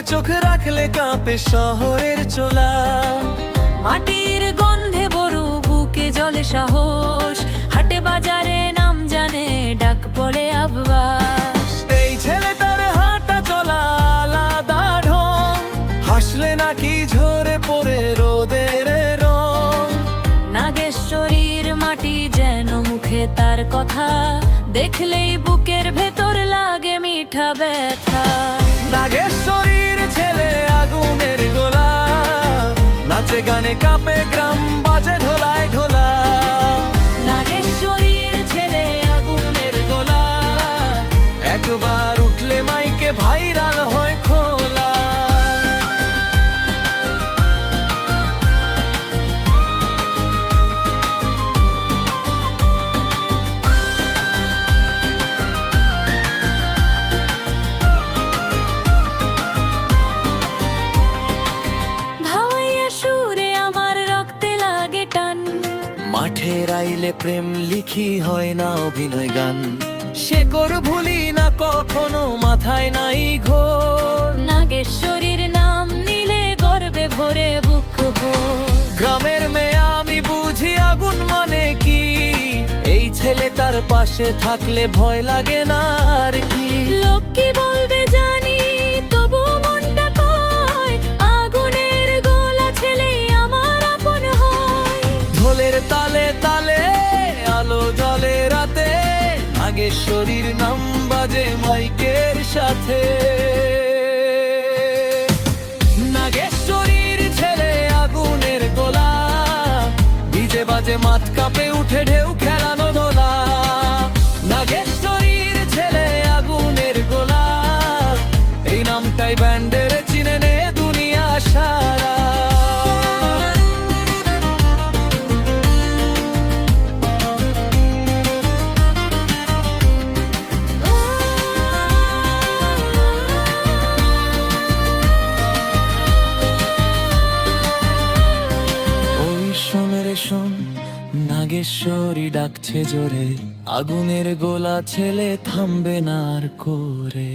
চোখ রাখলে কাঁপে শহরের চোলা। মাটির গন্ধে বড় বুকে জলে সাহস, হাটে বাজারে নাম জানে ডাক পড়ে আব্বাস। এই ছেলেটার হাঁটা চলা আলাদা ঢং, হাসলে নাকি ঝরে পড়ে রোদের রং। নাগেশ্বরীর মাটি যেন মুখে তার কথা, দেখলেই বুকের ভেতর লাগে মিঠা ব্যথা। নাগেশ্বরীর ছেলে আগুনের গোলা, নাচে গানে কাঁপে গ্রাম, বাজে ঢোলায় ঢোলা। নাগেশ্বরীর ছেলে আগুনের গোলা, একবার উঠলে মাইকে ভাইরাল হয় খোলা। ধাওয়াইয়া সুরে আমার রক্তে লাগে টান, মাঠের আইলে প্রেম লিখি হয় না অভিনয় গান। শেকড় ভুলি না কখনো, মাথায় নাই ঘোর। নাগেশ্বরীর নাম নিলে গর্বে ভরে বুক ভোর। গ্রামের মেয়ে আমি বুঝি আগুন মানে কি, এই ছেলে তার পাশে থাকলে ভয় লাগে না আর কি। লোক কি বলবে জানি, তবু মনটা কয় আগুনের গোলা ছেলে আমার আপন হয়। ঢোলের তালে তালে আলো জলে রাতে, নাগেশ্বরীর নাম বাজে মাইকের সাথে। নাগেশ্বরীর ছেলে আগুনের গোলা, ডিজে বাজে মাত কাঁপে উঠে ঢেউ খেলানো দোলা। নাগেশ্বরীর ছেলে আগুনের গোলা, এই নামটাই ব্যান্ডের চিনে নে দুনিয়া সারা। শোন, নাগেশ্বরী ডাকছে জোরে, আগুনের গোলা ছেলে থামবে না আর করে।